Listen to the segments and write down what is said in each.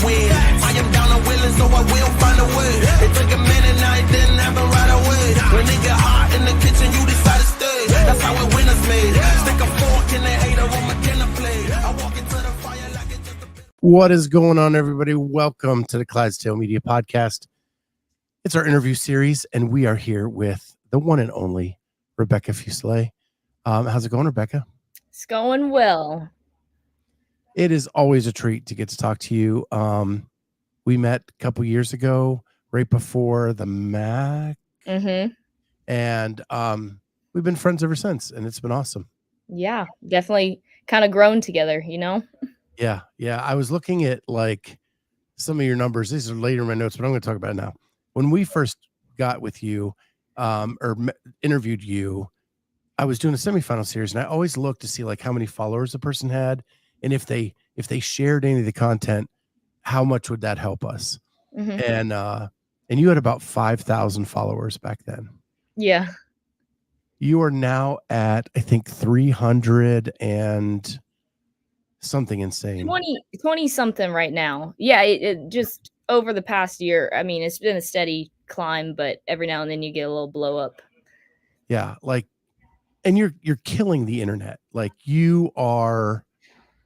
win. I am down and willing, so I will find a way. It took a minute, now it didn't happen right away. When it get hot in the kitchen, you decide to stay. That's how it winners made. Stick a fork in the hater on my dinner plate. I walk into the fire like it's just a... What is going on, everybody? Welcome to the Clydesdale Media Podcast. It's our interview series, and we are here with the one and only Becca Fuselier. How's it going, Rebecca? It's going well. It is always a treat to get to talk to you. We met a couple years ago, right before the Mac, and we've been friends ever since, and it's been awesome. Yeah, definitely kind of grown together, you know? Yeah. I was looking at like some of your numbers. These are later in my notes, but I'm going to talk about it now. When we first got with you, interviewed you, I was doing a semifinal series, and I always looked to see like how many followers the person had, and if they shared any of the content, how much would that help us? And you had about 5,000 followers back then. Yeah. You are now at, I think, 300 and something insane. 20 something right now. Yeah, it just over the past year. I mean, it's been a steady climb, but every now and then you get a little blow up. Yeah, like, and you're killing the internet. Like, you are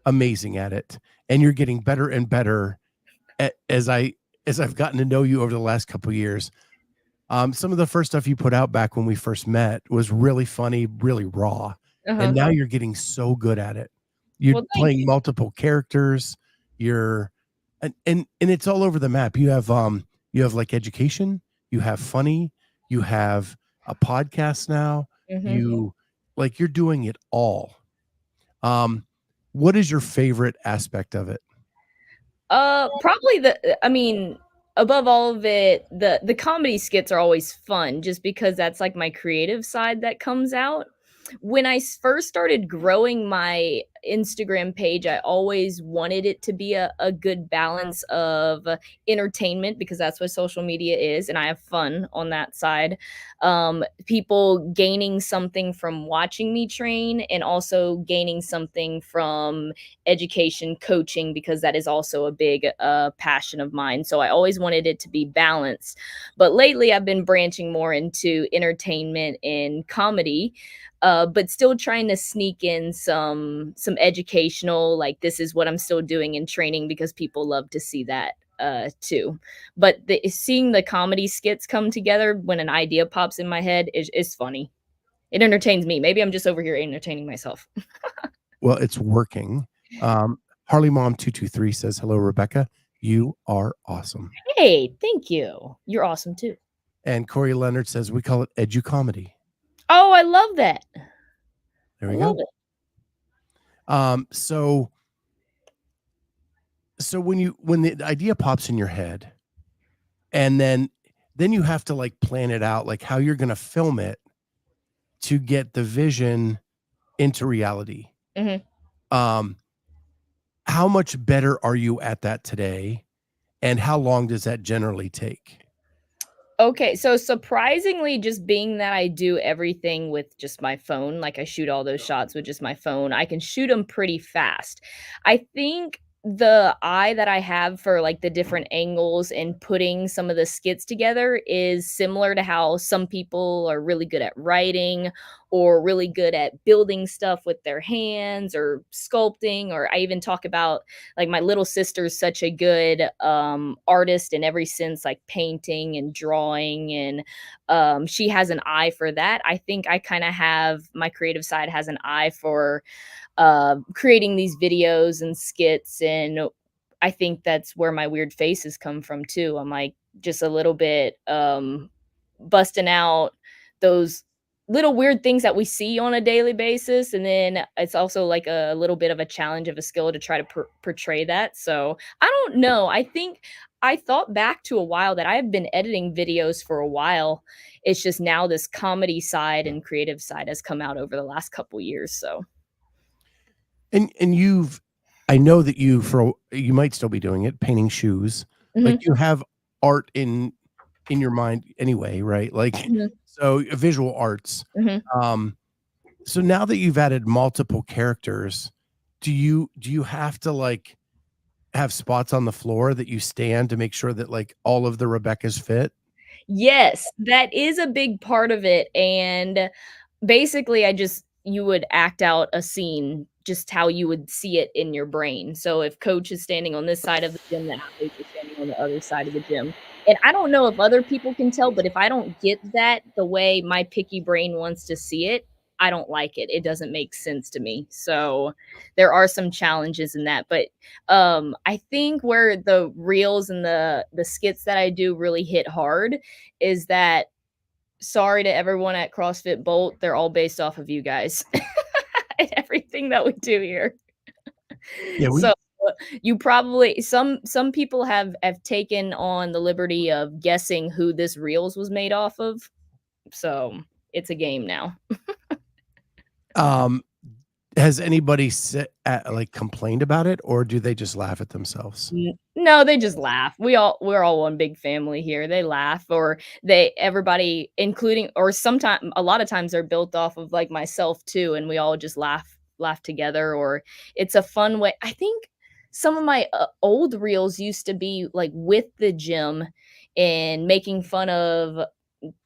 amazing at it, and you're getting better and better as I've gotten to know you over the last couple of years. Some of the first stuff you put out back when we first met was really funny, really raw, and now you're getting so good at it. You're playing multiple characters. You're and it's all over the map. You have like education, you have funny, you have a podcast now. You're doing it all. What is your favorite aspect of it? Probably above all of it, the comedy skits are always fun just because that's like my creative side that comes out. When I first started growing my Instagram page, I always wanted it to be a good balance of entertainment, because that's what social media is, and I have fun on that side. People gaining something from watching me train, and also gaining something from education, coaching, because that is also a big passion of mine. So I always wanted it to be balanced. But lately I've been branching more into entertainment and comedy. But still trying to sneak in some educational, like this is what I'm still doing in training, because people love to see that too. But seeing the comedy skits come together when an idea pops in my head is funny. It entertains me. Maybe I'm just over here entertaining myself. Well, it's working. Harley Mom 223 says, "Hello, Rebecca. You are awesome." Hey, thank you. You're awesome too. And Corey Leonard says, "We call it Educomedy." Oh, I love that. There we go. So when the idea pops in your head, and then you have to like plan it out, like how you're going to film it to get the vision into reality. How much better are you at that today, and how long does that generally take? Okay, so surprisingly, just being that I do everything with just my phone, like I shoot all those shots with just my phone, I can shoot them pretty fast. I think the eye that I have for like the different angles and putting some of the skits together is similar to how some people are really good at writing or really good at building stuff with their hands or sculpting. Or I even talk about like my little sister's such a good artist in every sense, like painting and drawing, and she has an eye for that. I think I kind of have, my creative side has an eye for creating these videos and skits, and I think that's where my weird faces come from too. I'm like just a little bit busting out those little weird things that we see on a daily basis, and then it's also like a little bit of a challenge of a skill to try to portray that. So I don't know, I think I thought back to a while that I have been editing videos for a while. It's just now this comedy side and creative side has come out over the last couple years. So and I know that you might still be doing it, painting shoes. Like you have art in your mind anyway, right? Like so visual arts. So now that you've added multiple characters, do you have to like have spots on the floor that you stand to make sure that like all of the Rebeccas fit? Yes, that is a big part of it, and basically, you would act out a scene just how you would see it in your brain. So if coach is standing on this side of the gym, the athletes are standing on the other side of the gym. And I don't know if other people can tell, but if I don't get that the way my picky brain wants to see it, I don't like it. It doesn't make sense to me. So there are some challenges in that, but I think where the reels and the skits that I do really hit hard is that sorry to everyone at CrossFit Bolt, they're all based off of you guys and everything that we do here. Yeah, So, you probably some people have taken on the liberty of guessing who this reels was made off of, so it's a game now. um, has anybody like complained about it, or do they just laugh at themselves? No, they just laugh. We're all one big family here. They laugh or everybody including or sometimes a lot of times they're built off of like myself too and we all just laugh together or it's a fun way. I think some of my old reels used to be like with the gym and making fun of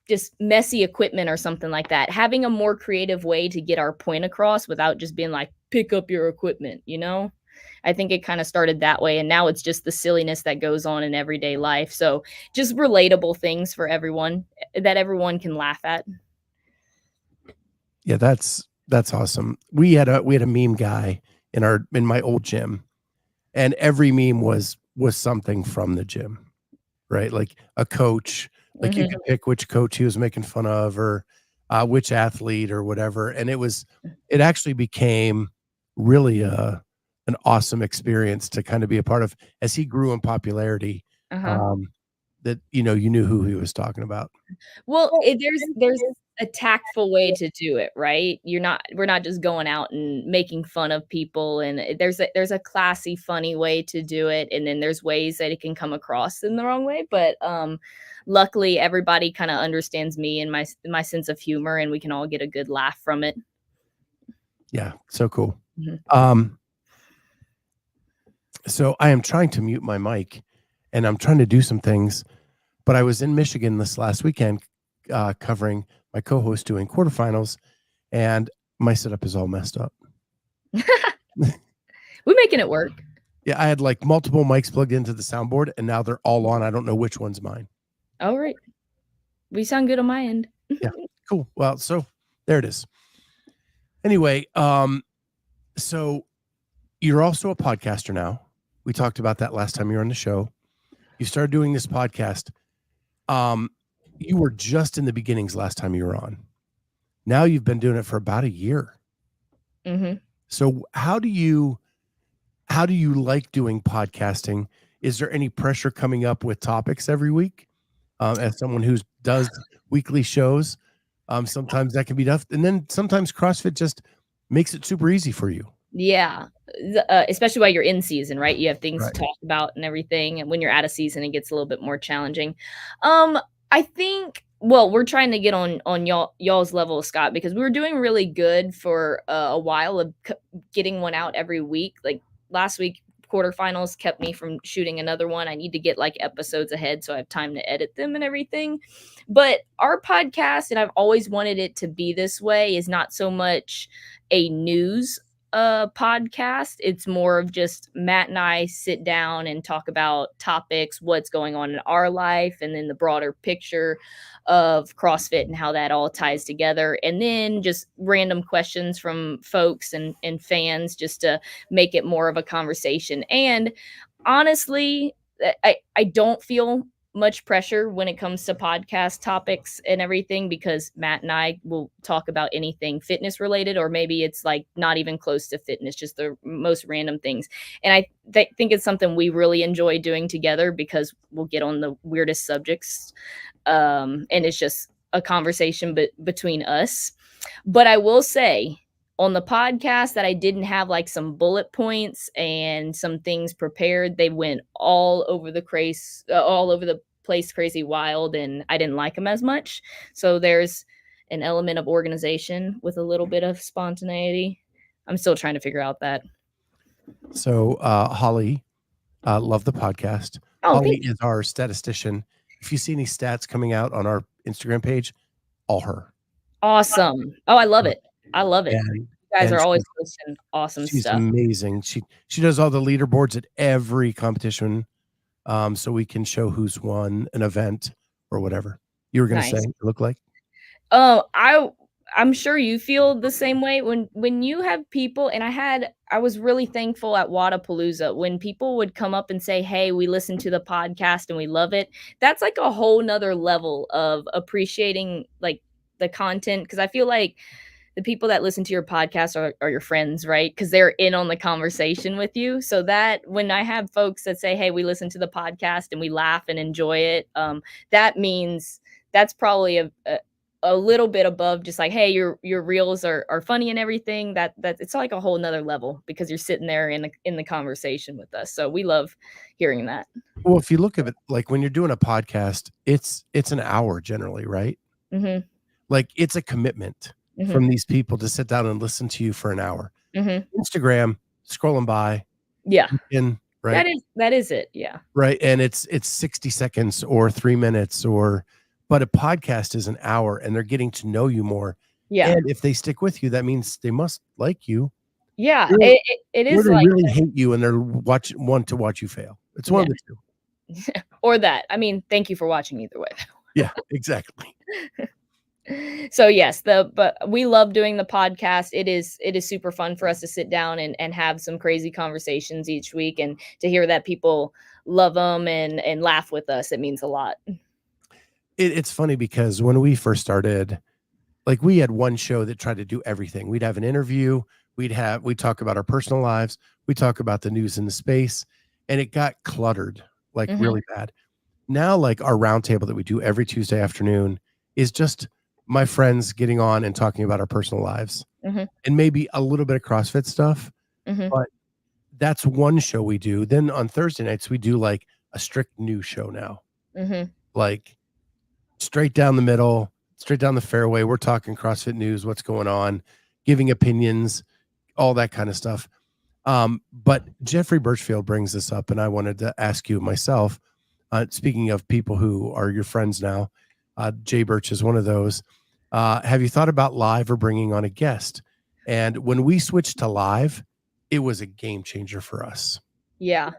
just messy equipment or something like that. Having a more creative way to get our point across without just being like pick up your equipment, you know? I think it kind of started that way and now it's just the silliness that goes on in everyday life. So, just relatable things for everyone that everyone can laugh at. Yeah, that's awesome. We had a meme guy in my old gym, and every meme was something from the gym, right? Like a coach, like you Mhm. could pick which coach he was making fun of or which athlete or whatever. And it actually became really an awesome experience to kind of be a part of as he grew in popularity. Uh-huh. Um, that you knew who he was talking about. Well, there's a tactful way to do it, right? We're not just going out and making fun of people, and there's a classy, funny way to do it, and then there's ways that it can come across in the wrong way. But luckily, everybody kind of understands me and my sense of humor, and we can all get a good laugh from it. Yeah, so cool. Mhm. Um, so I am trying to mute my mic, and I'm trying to do some things. But I was in Michigan this last weekend, covering my co-host doing quarterfinals, and my setup is all messed up. We're making it work. Yeah, I had like multiple mics plugged into the soundboard, and now they're all on. I don't know which one's mine. All right, we sound good on my end. Yeah, cool. Well, so there it is. Anyway, so you're also a podcaster now. We talked about that last time you were on the show. You started doing this podcast. Um, you were just in the beginnings last time you were on. Now you've been doing it for about a year. Mhm. So how do you like doing podcasting? Is there any pressure coming up with topics every week? As someone who does weekly shows, sometimes that can be tough, and then sometimes CrossFit just makes it super easy for you. Yeah, especially while you're in season, right? You have things to Right. talk about and everything, and when you're out of season, it gets a little bit more challenging. Um, I think well, we're trying to get on y'all's level, Scott, because we were doing really good for a while of getting one out every week. Like last week, quarterfinals kept me from shooting another one. I need to get like episodes ahead so I have time to edit them and everything. But our podcast, and I've always wanted it to be this way, is not so much a news podcast. It's more of just Matt and I sit down and talk about topics, what's going on in our life, and then the broader picture of CrossFit and how that all ties together. And then just random questions from folks and fans just to make it more of a conversation. And honestly, I don't feel much pressure when it comes to podcast topics and everything because Matt and I will talk about anything fitness related, or maybe it's like not even close to fitness, just the most random things. And I think it's something we really enjoy doing together because we'll get on the weirdest subjects. And it's just a conversation between us. But I will say, on the podcast that I didn't have like some bullet points and some things prepared, they went all over the place, crazy wild, and I didn't like them as much. So there's an element of organization with a little bit of spontaneity. I'm still trying to figure out that. So Holly, Love the podcast. Oh, Holly thank you. is our statistician. If you see any stats coming out on our Instagram page, all her. Awesome. Oh, I love it. I love it. And You guys and are always posting awesome she's stuff. amazing. She does all the leaderboards at every competition, so we can show who's won an event or whatever. You were going to say Nice. it looked like? I'm sure you feel the same way when you have people, and I was really thankful at Wodapalooza when people would come up and say, "Hey, we listened to the podcast and we love it." That's like a whole nother level of appreciating like the content, because I feel like the people that listen to your podcast are your friends, right? Because they're in on the conversation with you. So that when I have folks that say, "Hey, we listen to the podcast and we laugh and enjoy it," that means that's probably a little bit above just like, "Hey, your reels are funny and everything." That it's like a whole nother level because you're sitting there in the conversation with us. So we love hearing that. Well, if you look at it, like when you're doing a podcast, it's an hour generally, right? Mhm. Like it's a commitment Mhm. from these people to sit down and listen to you for an hour. Mhm. Instagram, scrolling by, Yeah. in right, That is it. Yeah. right, and it's 60 seconds or 3 minutes, or but a podcast is an hour, and they're getting to know you more. Yeah. And if they stick with you, that means they must like you, Yeah. or It or is they like really hate you and they're want to watch you fail. It's one yeah. of the two. Or that. I mean, thank you for watching either way. Yeah, exactly. So yes, but we love doing the podcast. It is super fun for us to sit down and have some crazy conversations each week, and to hear that people love them and laugh with us. It means a lot. It's funny because when we first started, like we had one show that tried to do everything. We'd have an interview, we'd talk about our personal lives, we talk about the news in the space, and it got cluttered like Mhm. really bad. Now, like our roundtable that we do every Tuesday afternoon is just my friends getting on and talking about our personal lives Mhm. and maybe a little bit of CrossFit stuff. Mhm. But that's one show we do. Then on Thursday nights, we do like a strict news show now, Mhm. like straight down the middle, straight down the fairway. We're talking CrossFit news, what's going on, giving opinions, all that kind of stuff. But Jeffrey Birchfield brings this up, and I wanted to ask you myself. Speaking of people who are your friends now, Jay Birch is one of those. Have you thought about live or bringing on a guest? And when we switched to live, it was a game changer for us. Yeah.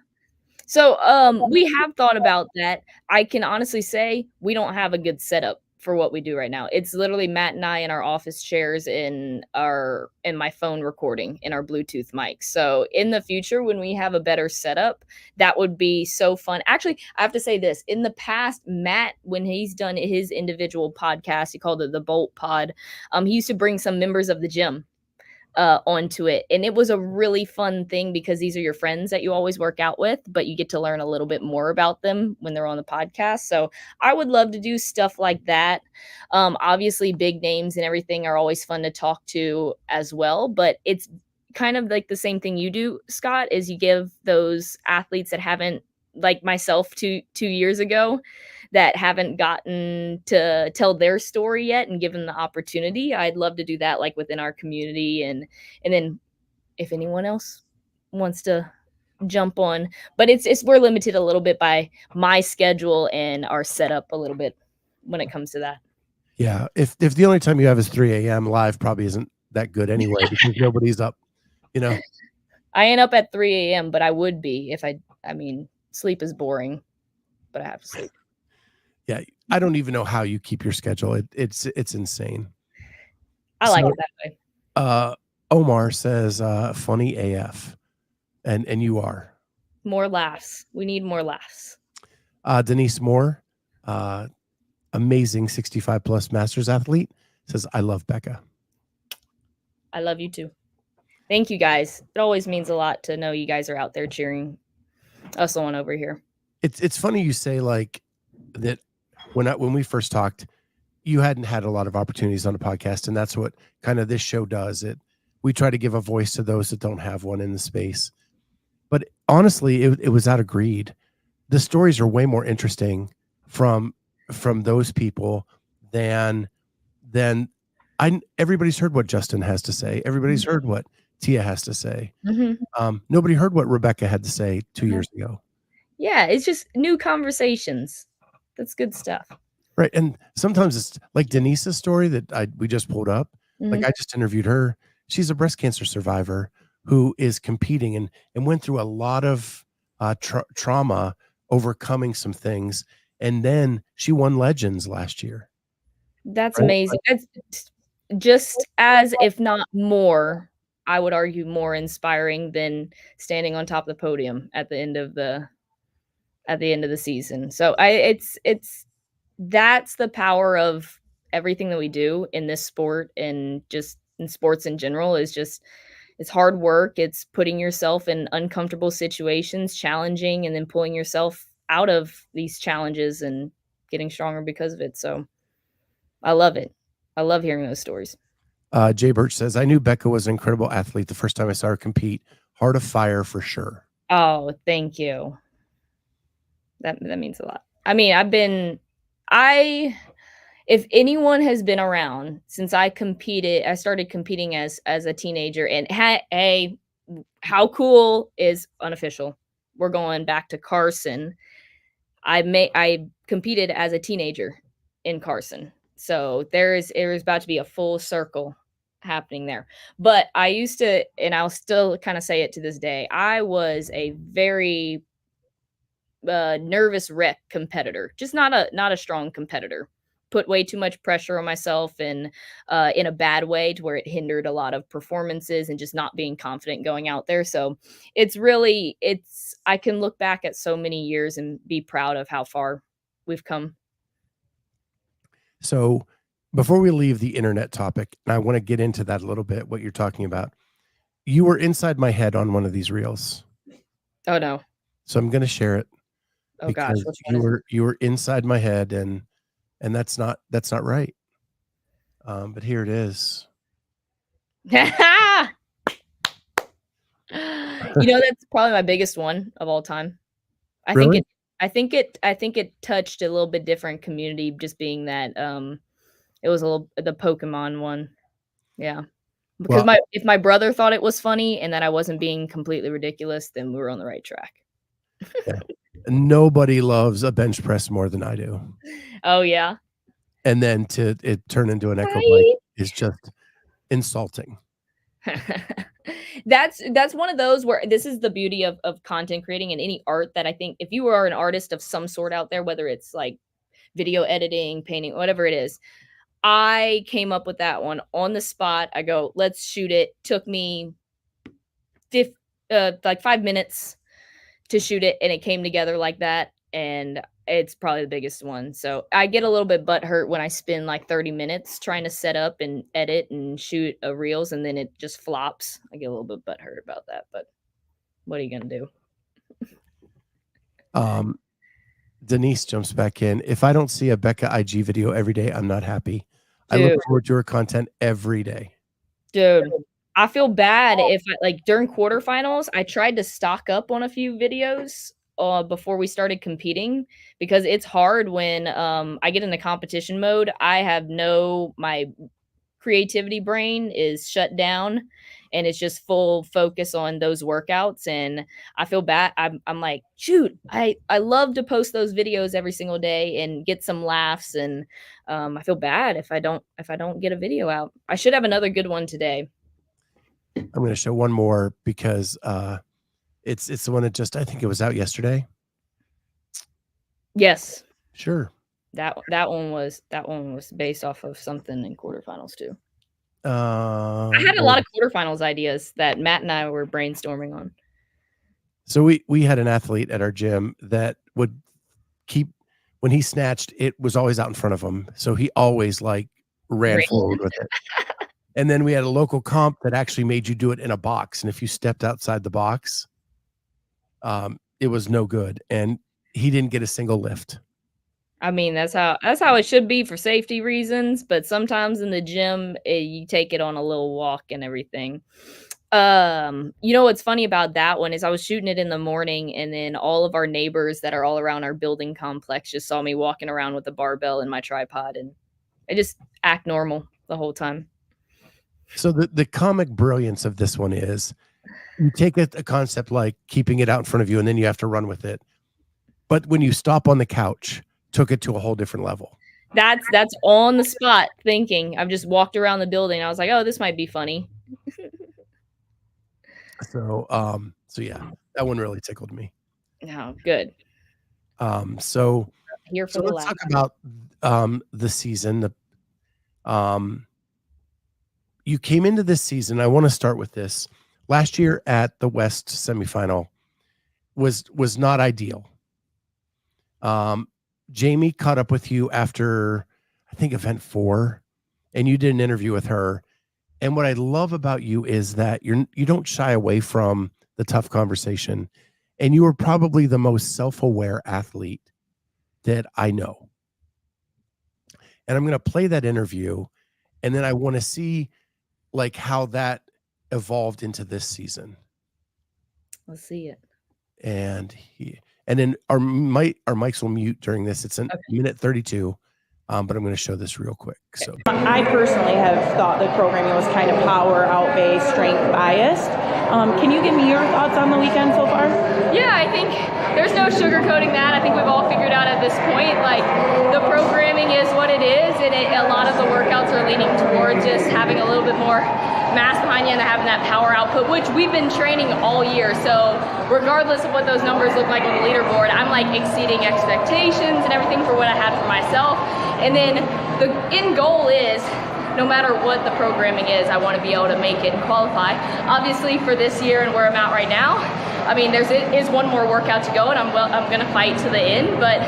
So, we have thought about that. I can honestly say we don't have a good setup for what we do right now. It's literally Matt and I in our office chairs in my phone recording in our Bluetooth mic. So, in the future, when we have a better setup, that would be so fun. Actually, I have to say this. In the past, Matt, when he's done his individual podcast, he called it the Bolt Pod, he used to bring some members of the gym onto it. And it was a really fun thing because these are your friends that you always work out with, but you get to learn a little bit more about them when they're on the podcast. So I would love to do stuff like that. Obviously, big names and everything are always fun to talk to as well, but it's kind of like the same thing you do, Scott, is you give those athletes that haven't, like myself 2 years ago, that haven't gotten to tell their story yet and given the opportunity. I'd love to do that like within our community, and then if anyone else wants to jump on. But it's we're limited a little bit by my schedule and our setup a little bit when it comes to that. Yeah. If the only time you have is 3 a.m. live, probably isn't that good anyway because nobody's up, you know. I ain't up at 3 a.m., but I would be if I mean, sleep is boring, but I have to sleep. Yeah. I don't even know how you keep your schedule. It's insane. I like So it that way. uh Omar says funny AF. And you are. More laughs. We need more laughs. Denise Moore, uh amazing 65 plus masters athlete, says I love Becca. I love you too. Thank you guys. It always means a lot to know you guys are out there cheering us on over here. It's funny you say like that. When we first talked, you hadn't had a lot of opportunities on a podcast, and that's what kind of this show does. We try to give a voice to those that don't have one in the space. But honestly, it was out of greed. The stories are way more interesting from those people than everybody's heard what Justin has to say. Everybody's heard what Tia has to say. Mhm. Nobody heard what Rebecca had to say 2 Mhm. years ago. Yeah, it's just new conversations. That's good stuff. Right, and sometimes it's like Denise's story that we just pulled up, like, Mhm. I just interviewed her. She's a breast cancer survivor who is competing and went through a lot of, trauma, overcoming some things, and then she won Legends last year, That's right? amazing. That's just as, if not more, I would argue more inspiring than standing on top of the podium at the end of the season. So I it's that's the power of everything that we do in this sport and just in sports in general is just it's hard work. It's putting yourself in uncomfortable situations, challenging, and then pulling yourself out of these challenges and getting stronger because of it. So I love it. I love hearing those stories. Jay Birch says, "I knew Becca was an incredible athlete the first time I saw her compete. Heart of fire for sure." Oh, thank you. That means a lot. I mean, I if anyone has been around since I started competing as a teenager and hey, how cool is unofficial. We're going back to Carson. I competed as a teenager in Carson. So there is about to be a full circle happening there. But I used to, and I'll still kind of say it to this day, I was a very nervous wreck competitor, just not a strong competitor. Put way too much pressure on myself and in a bad way to where it hindered a lot of performances and just not being confident going out there. So it's I can look back at so many years and be proud of how far we've come. So, before we leave the internet topic, and I wanna get into that a little bit, what you're talking about, you were inside my head on one of these reels, Oh no. so I'm gonna share it Oh gosh, because which one is you were inside my head, and that's not right. But here it is. it? That's probably my biggest one of all time. I think Really? it I think it touched a little bit different community just being that, it was a little the Pokemon one. Yeah. Because Well, my if my brother thought it was funny and that I wasn't being completely ridiculous, then we were on the right track. yeah. Nobody loves a bench press more than I do, Oh, yeah? and then to it turn into an echo bike Right? is just insulting. That's one of those where this is the beauty of content creating and any art that I think if you are an artist of some sort out there, whether it's like video editing, painting, whatever it is, I came up with that one on the spot. I go, "Let's shoot it." Took me fif like 5 minutes to shoot it, and it came together like that, and it's probably the biggest one. So, I get a little bit butthurt when I spend, like, 30 minutes trying to set up and edit and shoot a reels, and then it just flops. I get a little bit butthurt about that, but what are you gonna do? Um, Denise jumps back in. "If I don't see a Becca IG video every day, I'm not happy. I look Dude. forward to her content every day." Dude, I feel bad if I like, during quarterfinals, I tried to stock up on a few videos, before we started competing because it's hard when, I get into competition mode. I have no my creativity brain is shut down, and it's just full focus on those workouts, and I feel bad. I'm like, "Shoot, I love to post those videos every single day and get some laughs," and, I feel bad if I don't get a video out. I should have another good one today. I'm gonna show one more because, it's the one that just I think it was out yesterday. Yes. Sure. That one was based off of something in quarterfinals too. I had a Where lot of quarterfinals ideas that Matt and I were brainstorming on. so we had an athlete at our gym that would keep when he snatched, it was always out in front of him, so he always, like, ran forward with it. And then we had a local comp that actually made you do it in a box, and if you stepped outside the box, it was no good, and he didn't get a single lift. I mean, that's how it should be for safety reasons, but sometimes in the gym, you take it on a little walk and everything. What's funny about that one is I was shooting it in the morning, and then all of our neighbors that are all around our building complex just saw me walking around with a barbell and my tripod, and I just act normal the whole time. So the comic brilliance of this one is you take a concept like keeping it out in front of you, and then you have to run with it. but when you stop on the couch, took it to a whole different level. That's on the spot thinking. I've just walked around the building. I was like, oh, this might be funny. So yeah, that one really tickled me. No, good. So Here for the let's laugh. talk about the season. You came into this season. I want to start with this. Last year at the West semifinal was not ideal. Jamie caught up with you after, I think, event 4, and you did an interview with her. And what I love about you is that you don't shy away from the tough conversation, and you are probably the most self-aware athlete that I know. And I'm going to play that interview, and then I want to see like how that evolved into this season. Let's see it. And then our mics will mute during this. It's a minute 32. But I'm going to show this real quick. So I personally have thought the programming was kind of power out-based, strength biased. Can you give me your thoughts on the weekend so far? Yeah, I think there's no sugarcoating that. I think we've all figured out at this point, like, the programming is what it is, and a lot of the workouts are leaning towards just having a little bit more mass behind you and having that power output, which we've been training all year. So regardless of what those numbers look like on the leaderboard, I'm like exceeding expectations and everything for what I had for myself. And then the end goal is, no matter what the programming is, I want to be able to make it and qualify. Obviously for this year and where I'm at right now, I mean, there is one more workout to go, and I'm going to fight to the end, but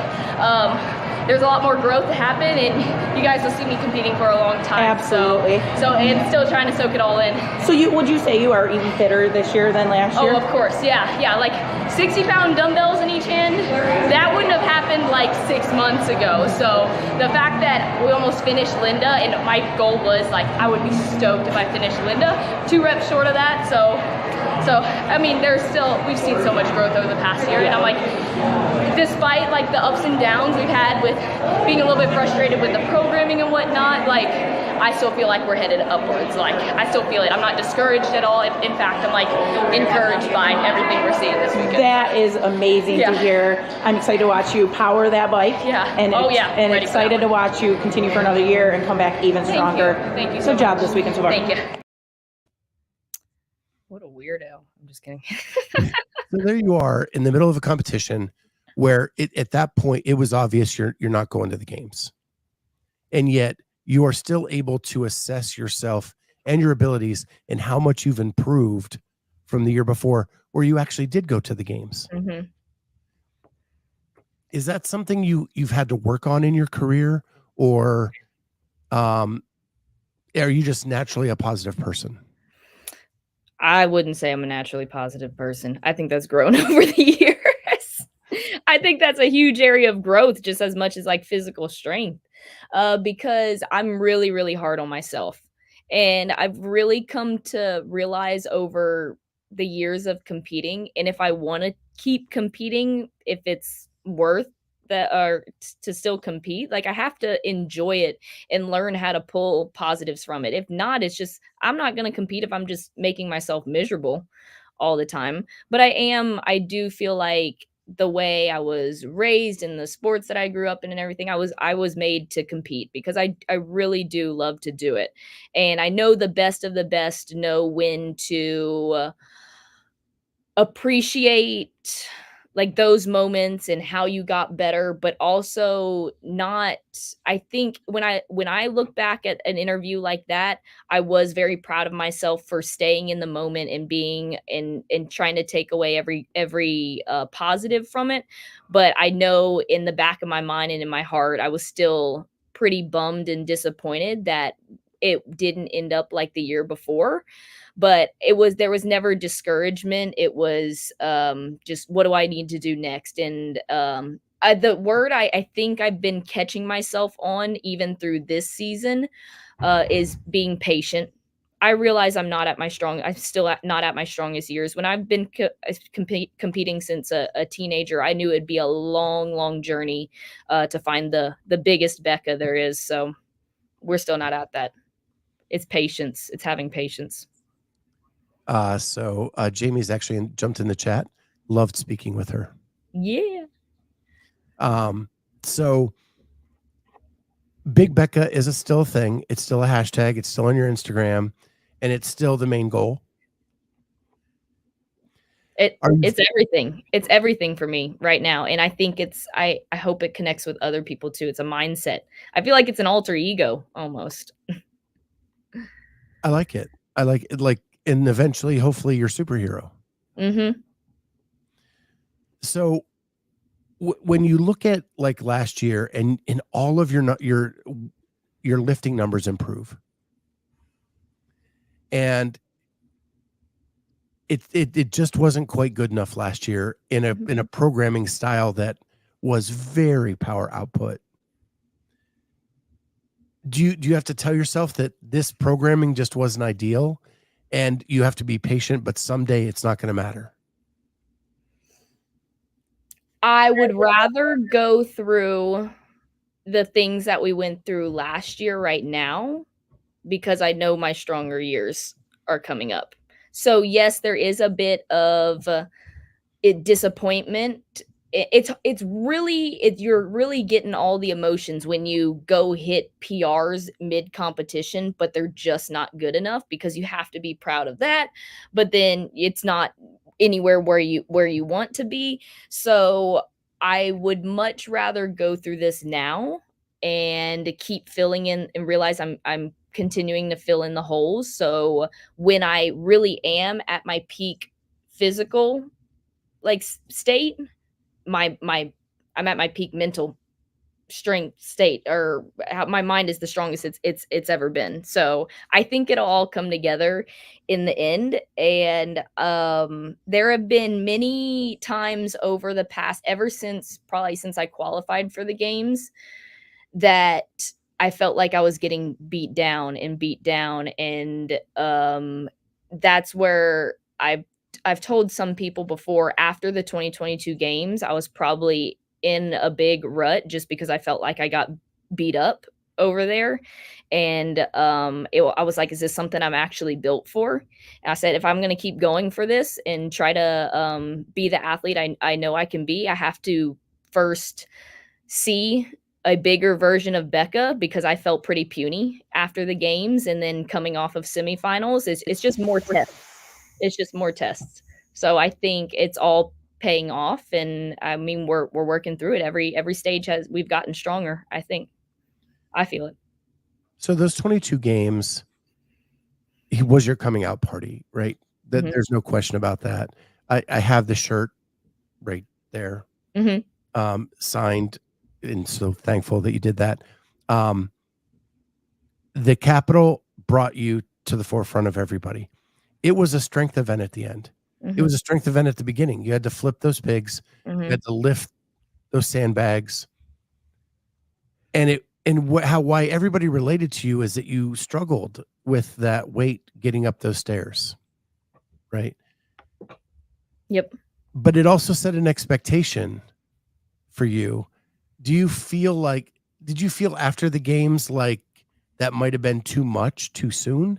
there's a lot more growth to happen, and you guys will see me competing for a long time. Absolutely. So and still trying to soak it all in. So would you say you are even fitter this year than last year? Oh, of course, yeah, like 60-pound dumbbells in each hand, that wouldn't have happened like 6 months ago. So the fact that we almost finished Linda, and my goal was like, I would be stoked if I finished Linda, 2 reps short of that. So I mean, we've seen so much growth over the past year, and I'm like, despite like the ups and downs we've had with being a little bit frustrated with the programming and whatnot, like, I still feel like we're headed upwards. Like, I still feel it. I'm not discouraged at all. In fact, I'm like encouraged by everything we're seeing this weekend. That is amazing to hear. I'm excited to watch you power that bike. Yeah. And excited to watch you continue for another year and come back even stronger. Thank you so Good job much. this weekend so far. Thank you. What a weirdo. I'm just kidding. So there you are in the middle of a competition where at that point it was obvious you're not going to the games. And yet you are still able to assess yourself and your abilities and how much you've improved from the year before where you actually did go to the games. Mm-hmm. Is that something you've had to work on in your career, or are you just naturally a positive person? I wouldn't say I'm a naturally positive person. I think that's grown over the years. I think that's a huge area of growth, just as much as like physical strength, because I'm really, really hard on myself. And I've really come to realize over the years of competing, and if I want to keep competing, if it's worth that or to still compete, like, I have to enjoy it and learn how to pull positives from it. If not, it's just, I'm not going to compete if I'm just making myself miserable all the time. But I do feel like the way I was raised in the sports that I grew up in and everything, I was made to compete because I really do love to do it. And I know the best of the best know when to appreciate like those moments and how you got better, but also not. I think when I look back at an interview like that, I was very proud of myself for staying in the moment and being and trying to take away every positive from it. But I know in the back of my mind and in my heart, I was still pretty bummed and disappointed that it didn't end up like the year before. But there was never discouragement. It was just, what do I need to do next? And the word I think I've been catching myself on even through this season is being patient. I realize I'm still not at my strongest years. When I've been competing since a teenager, I knew it'd be a long, long journey to find the biggest Becca there is. So we're still not at that. It's patience. It's having patience. So Jamie's actually jumped in the chat. Loved speaking with her. Yeah. So Big Becca is still a thing. It's still a hashtag. It's still on your Instagram, and it's still the main goal. It's everything. It's everything for me right now, and I think I hope it connects with other people too. It's a mindset. I feel like it's an alter ego almost. I like it. I like it, and eventually, hopefully, you're superhero. Mhm. So when you look at like last year and in all of your lifting numbers improve, and it just wasn't quite good enough last year in a programming style that was very power output. Do you have to tell yourself that this programming just wasn't ideal and you have to be patient, but someday it's not going to matter? I would rather go through the things that we went through last year right now because I know my stronger years are coming up. So yes, there is a bit of disappointment. It's really you're really getting all the emotions when you go hit PRs mid competition, but they're just not good enough because you have to be proud of that. But then it's not anywhere where you want to be. So I would much rather go through this now and keep filling in and realize I'm continuing to fill in the holes. So when I really am at my peak physical like state, my I'm at my peak mental strength state, or how my mind is the strongest it's ever been. So I think it'll all come together in the end. And there have been many times over the past, ever since probably since I qualified for the games, that I felt like I was getting beat down, and that's where I've told some people before after the 2022 games, I was probably in a big rut just because I felt like I got beat up over there. And I was like, is this something I'm actually built for? And I said, if I'm going to keep going for this and try to be the athlete I know I can be, I have to first see a bigger version of Becca because I felt pretty puny after the games, and then coming off of semifinals, it's just more tests. It's just more tests. So I think it's all paying off, and I mean we're working through it. Every stage we've gotten stronger, I think. I feel it. So those 22 games, he was your coming out party, right? That Mhm. there's no question about that. I have the shirt right there, Mhm. signed, and so thankful that you did that. Um, the Capitol brought you to the forefront of everybody. It was a strength event at the end. It Mhm. was a strength event at the beginning. You had to flip those pigs. You Mhm. had to lift those sandbags, and why everybody related to you is that you struggled with that weight getting up those stairs, right? Yep. But it also set an expectation for you. Do you feel like did you feel after the games like that might have been too much too soon,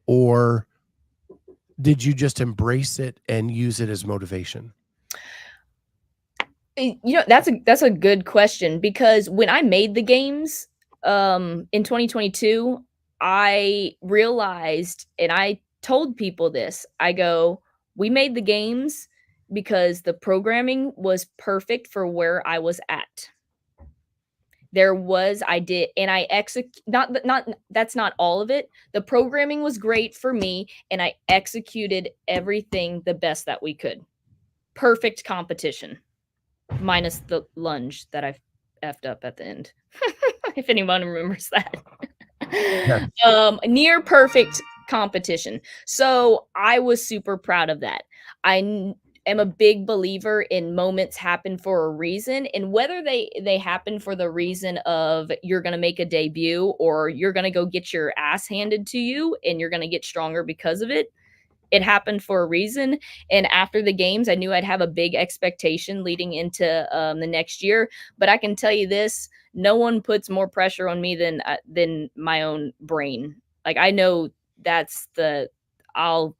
or did you just embrace it and use it as motivation? That's a good question because when I made the games in 2022, I realized, and I told people this. I go, "We made the games because the programming was perfect for where I was at." There was I did and I execute not that's not all of it. The programming was great for me and I executed everything the best that we could. Perfect competition. Minus the lunge that I effed up at the end, if anyone remembers that. Yeah. Near perfect competition. So I was super proud of that. Am a big believer in moments happen for a reason, and whether they happen for the reason of you're going to make a debut or you're going to go get your ass handed to you and you're going to get stronger because of it, it happened for a reason. And after the games, I knew I'd have a big expectation leading into the next year. But I can tell you this: no one puts more pressure on me than my own brain. Like I know that's the I'll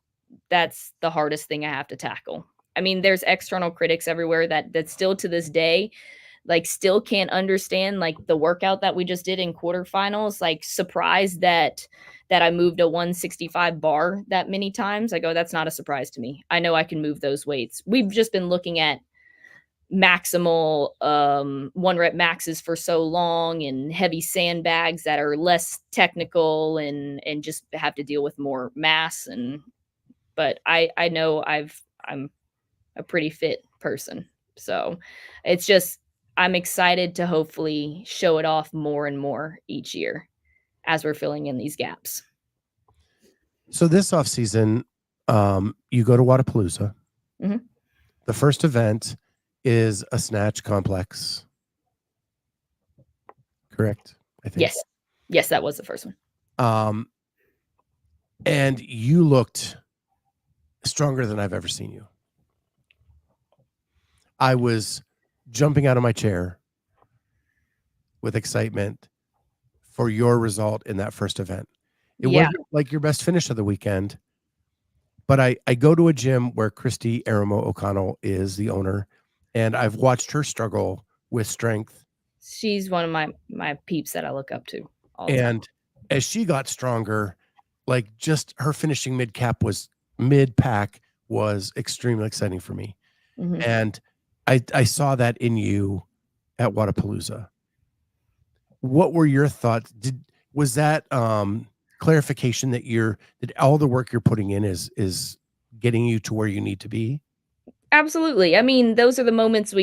that's the hardest thing I have to tackle. I mean, there's external critics everywhere that still to this day like still can't understand like the workout that we just did in quarterfinals. Like surprised that I moved a 165 bar that many times. I go, that's not a surprise to me. I know I can move those weights. We've just been looking at maximal 1 rep maxes for so long, and heavy sandbags that are less technical and just have to deal with more mass. And but I know I'm a pretty fit person. So it's just I'm excited to hopefully show it off more and more each year as we're filling in these gaps. So this off season, you go to Wodapalooza. Mhm. The first event is a snatch complex. Correct? I think. Yes. Yes, that was the first one. And you looked stronger than I've ever seen you. I was jumping out of my chair with excitement for your result in that first event. It Yeah. wasn't like your best finish of the weekend, but I go to a gym where Christy Aramo O'Connell is the owner, and I've watched her struggle with strength. She's one of my peeps that I look up to all the time. And as she got stronger, like just her finishing mid-pack was extremely exciting for me. Mhm. And I saw that in you at Wodapalooza. What were your thoughts? Was that clarification that all the work you're putting in is getting you to where you need to be? Absolutely. I mean, those are the moments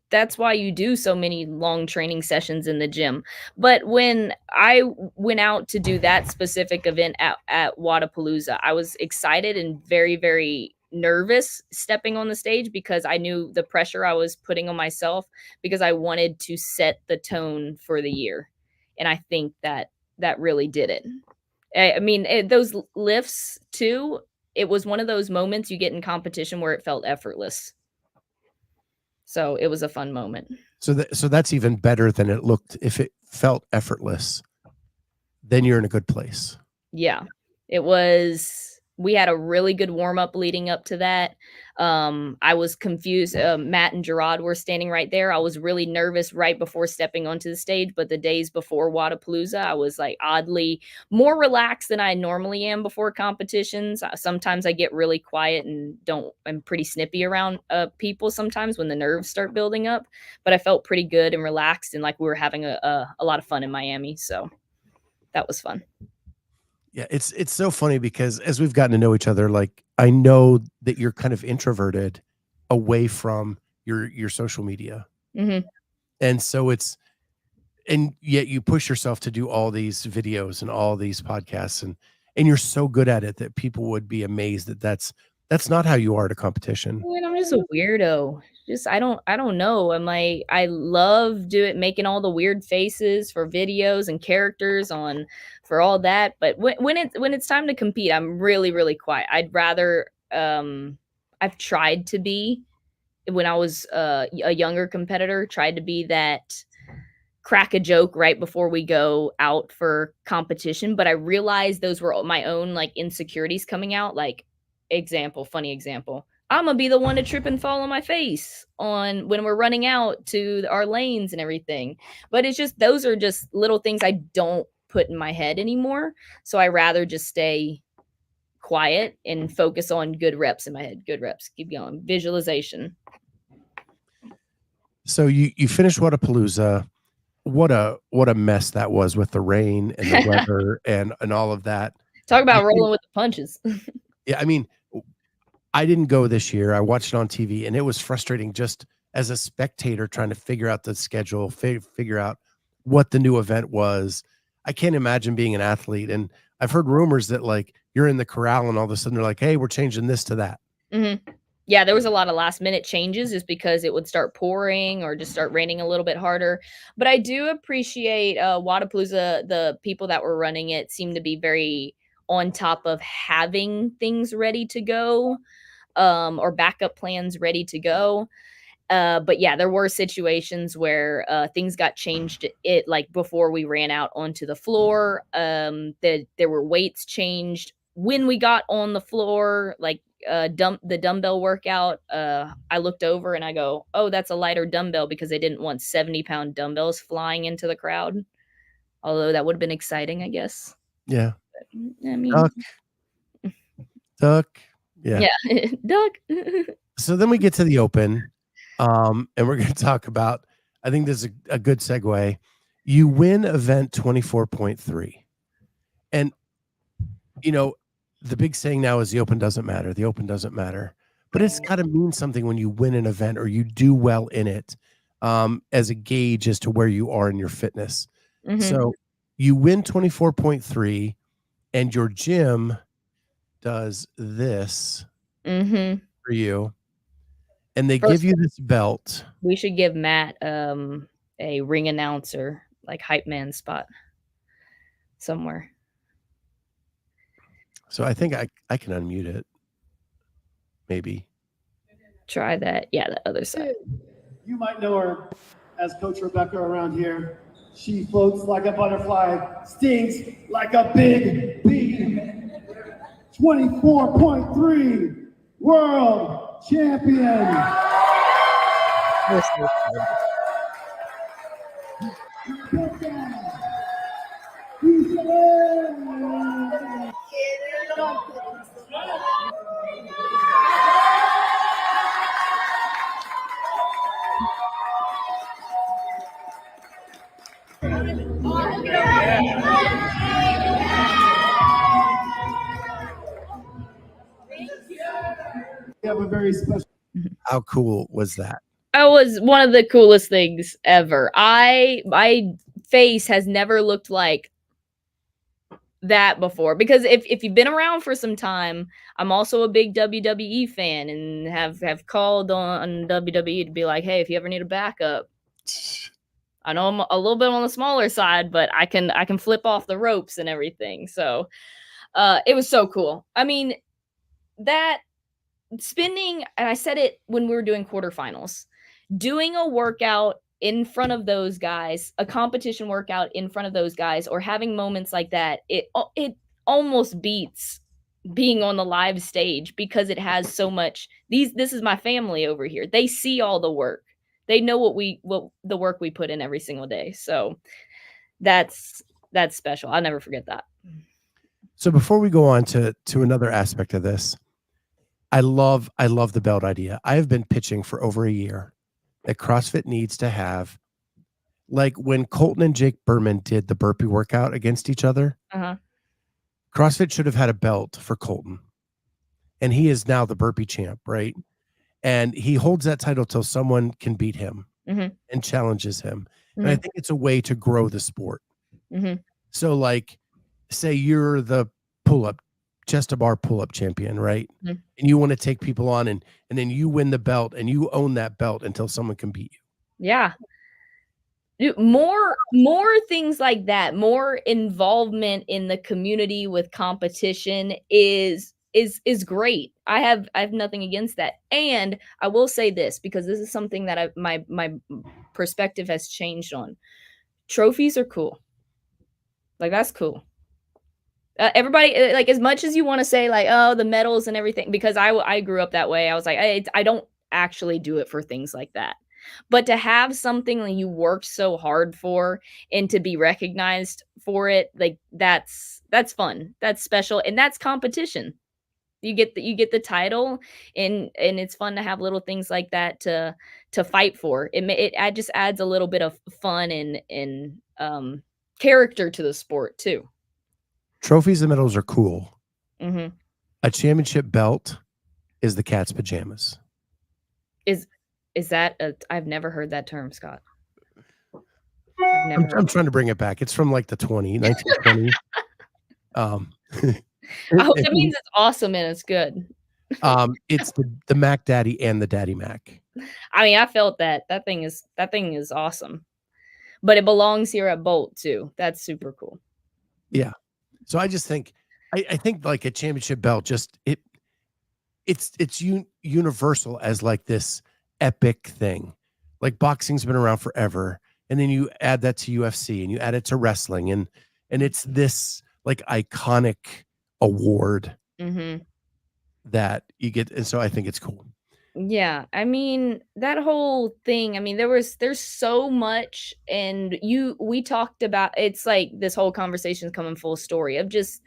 that's why you do so many long training sessions in the gym. But when I went out to do that specific event at Wodapalooza, I was excited and very, very nervous stepping on the stage because I knew the pressure I was putting on myself because I wanted to set the tone for the year. And I think that really did it. I mean, those lifts too, it was one of those moments you get in competition where it felt effortless. So it was a fun moment. So that's even better than it looked. If it felt effortless, then you're in a good place. Yeah. It was we had a really good warm up leading up to that. I was confused. Matt and Gerard were standing right there. I was really nervous right before stepping onto the stage, but the days before Wodapalooza, I was like oddly more relaxed than I normally am before competitions. Sometimes I get really quiet and I'm pretty snippy around people sometimes when the nerves start building up, but I felt pretty good and relaxed and like we were having a lot of fun in Miami. So that was fun. Yeah, it's so funny because as we've gotten to know each other, like I know that you're kind of introverted away from your social media. Mhm. And so and yet you push yourself to do all these videos and all these podcasts and you're so good at it that people would be amazed that that's not how you are at a competition. And I'm just a weirdo. Just I don't know. I'm like I love making all the weird faces for videos and characters on for all that. But when it's time to compete, I'm really, really quiet. I'd rather I've tried to be when I was a younger competitor, tried to be that crack a joke right before we go out for competition, but I realized those were my own like insecurities coming out. Like funny example. I'm gonna be the one to trip and fall on my face on when we're running out to our lanes and everything. But it's just those are just little things I don't put in my head anymore. So I rather just stay quiet and focus on good reps in my head. Good reps. Keep going. Visualization. So you finished Wodapalooza. What a mess that was with the rain and the weather and all of that. Talk about rolling with the punches. Yeah, I mean, I didn't go this year. I watched it on TV and it was frustrating just as a spectator trying to figure out the schedule, figure out what the new event was. I can't imagine being an athlete. And I've heard rumors that like you're in the corral and all of a sudden they're like, hey, we're changing this to that. Mm-hmm. Yeah, there was a lot of last minute changes just because it would start pouring or just start raining a little bit harder. But I do appreciate Wodapalooza. The people that were running it seemed to be very on top of having things ready to go or backup plans ready to go. But yeah, there were situations where things got changed like before we ran out onto the floor. That there were weights changed when we got on the floor, like the dumbbell workout, I looked over and I go, oh, that's a lighter dumbbell, because they didn't want 70-pound dumbbells flying into the crowd. Although that would have been exciting, I guess. Yeah. I mean, Duck. Yeah. duck. So then we get to the Open, and we're going to talk about, I think this is a good segue. You win event 24.3. And, you know, the big saying now is the Open doesn't matter. The Open doesn't matter. But it's got to mean something when you win an event or you do well in it, as a gauge as to where you are in your fitness. Mhm. So you win 24.3, and your gym does this Mhm. for you. And they First give you this belt. We should give Matt a ring announcer, like hype man spot somewhere. So I think I can unmute it. Maybe. Try that. Yeah, the other side. You might know her as Coach Rebecca around here. She floats like a butterfly, stings like a big bee. 24.3 world champion. We have a very special. How cool was that? That was one of the coolest things ever. My face has never looked like that before, because if you've been around for some time, I'm also a big WWE fan and have called on WWE to be like, hey, if you ever need a backup, I know I'm a little bit on the smaller side, but I can flip off the ropes and everything. So it was so cool. I mean, that spending, and I said it when we were doing quarterfinals, doing a workout in front of those guys, a competition workout in front of those guys, or having moments like that, it almost beats being on the live stage, because it has so much. This is my family over here. They see all the work. They know what the work we put in every single day. So that's special. I'll never forget that. So before we go on to another aspect of this, I love the belt idea. I have been pitching for over a year that CrossFit needs to have, like when Colton and Jake Berman did the burpee workout against each other. Uh-huh. CrossFit should have had a belt for Colton, and he is now the burpee champ, right? And he holds that title till someone can beat him and challenges him. And I think it's a way to grow the sport. So, like, say you're the pull-up, chest to bar pull-up champion, right? And you want to take people on, and then you win the belt, and you own that belt until someone can beat you. Yeah. More things like that, more involvement in the community with competition is great. I have nothing against that. And I will say this, because this is something that my perspective has changed on. Trophies are cool. Like, that's cool. Everybody, like, as much as you want to say, like, oh, the medals and everything, because I grew up that way. I was like, I don't actually do it for things like that. But to have something that you worked so hard for and to be recognized for it, like, that's fun. That's special, and that's competition. You get the title, and it's fun to have little things like that to fight for. It just adds a little bit of fun and character to the sport too. Trophies and medals are cool. Mm-hmm. A championship belt is the cat's pajamas. Is that I've never heard that term, Scott. I'm trying to bring it back. It's from like the 1920. I hope that means it's awesome and it's good. It's the Mac Daddy and the Daddy Mac. I mean, I felt that thing is awesome, but it belongs here at Bolt too. That's super cool. Yeah. So I just think, I think like a championship belt, just it's universal as like this epic thing. Like boxing's been around forever, and then you add that to UFC, and you add it to wrestling, and it's this like iconic award Mhm. that you get, and so I think it's cool. Yeah, I mean, that whole thing, I mean, there's so much, and we talked about, it's like this whole conversation is coming full story of just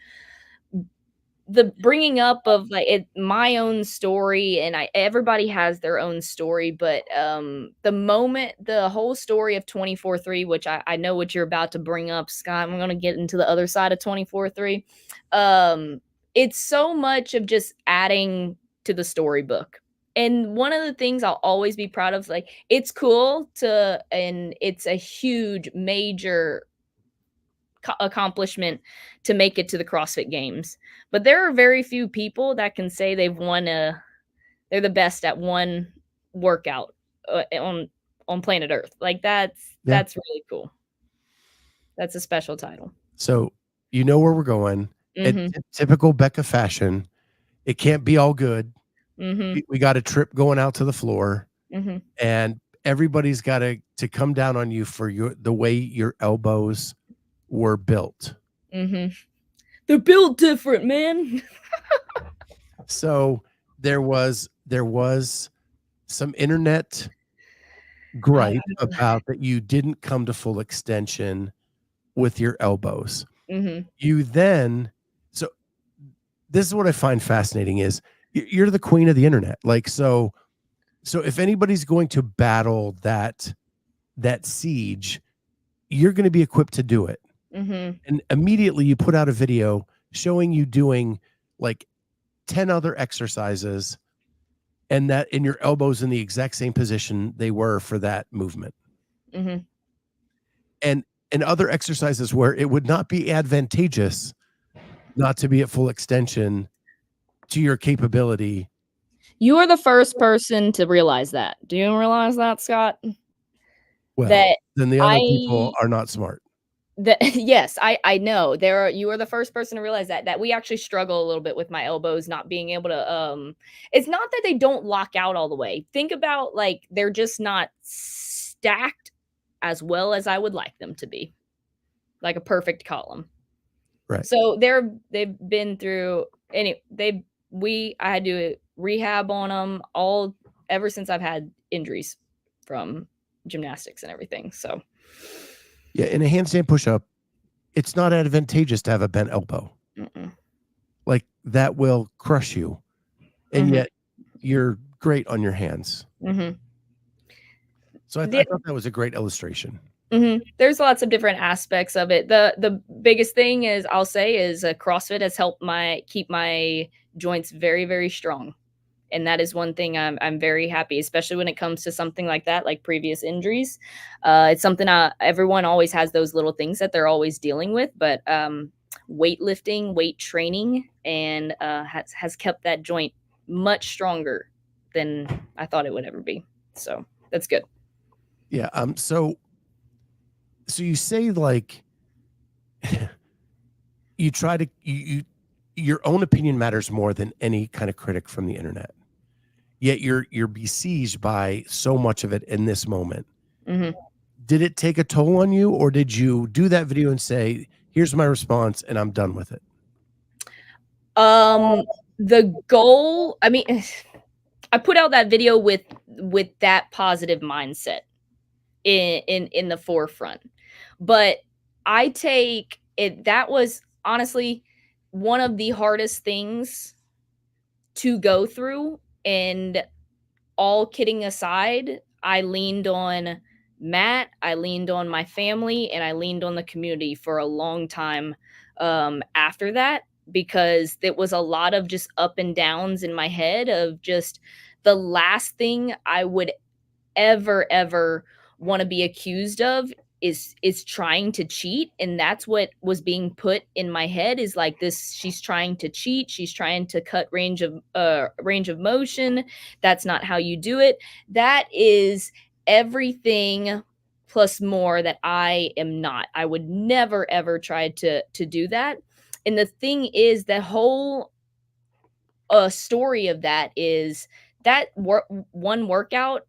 the bringing up of, like, my own story, and everybody has their own story, but, the whole story of 24/3, which I know what you're about to bring up, Scott, I'm gonna get into the other side of 24/3. It's so much of just adding to the storybook, and one of the things I'll always be proud of, like, it's cool to, and it's a huge, major accomplishment to make it to the CrossFit Games. But there are very few people that can say they're the best at one workout on planet Earth. Like Yeah. that's really cool. That's a special title. So you know where we're going. In Mhm. typical Becca fashion, it can't be all good. Mhm. We got a trip going out to the floor, Mhm. and everybody's got to come down on you for the way your elbows were built. Mhm. They're built different, man. So there was some internet gripe about that you didn't come to full extension with your elbows. Mhm. You then so this is what I find fascinating is you're the queen of the internet. Like so if anybody's going to battle that siege, you're going to be equipped to do it. Mhm. And immediately you put out a video showing you doing like 10 other exercises and that in your elbows in the exact same position they were for that movement. Mhm. And other exercises where it would not be advantageous not to be at full extension to your capability. You are the first person to realize that. Do you realize that, Scott? Well, That then the other people I are not smart. Yes, I know. You are the first person to realize that we actually struggle a little bit with my elbows not being able to, it's not that they don't lock out all the way. Think about, like, they're just not stacked as well as I would like them to be, like a perfect column. Right. So they've been through any they we I had to rehab on them all ever since I've had injuries from gymnastics and everything. So Yeah, in a handstand push-up, it's not advantageous to have a bent elbow. mm-mm. Like that will crush you. And Mhm. yet you're great on your hands. Mhm. So I The thought that was a great illustration. Mhm. There's lots of different aspects of it. The biggest thing is, I'll say, is, CrossFit has helped my keep my joints very, very strong, and that is one thing I'm very happy, especially when it comes to something like that, like previous injuries. It's something, everyone always has those little things that they're always dealing with, but, weightlifting, weight training, and, has kept that joint much stronger than I thought it would ever be. So, that's good. Yeah. So you say like you try to your own opinion matters more than any kind of critic from the internet. Yet you're besieged by so much of it in this moment. Mhm. Did it take a toll on you, or did you do that video and say, "Here's my response, and I'm done with it"? Um, the goal, I mean, I put out that video with that positive mindset in the forefront. But I take it, that was honestly one of the hardest things to go through, and all kidding aside, I leaned on Matt, I leaned on my family, and I leaned on the community for a long time, after that, because it was a lot of just up and downs in my head of just the last thing I would ever want to be accused of is trying to cheat, and that's what was being put in my head, is like, this, she's trying to cheat, she's trying to cut range of motion, that's not how you do it. That is everything plus more that I am not. I would never ever try to do that. And the thing is, the whole story of that is that one workout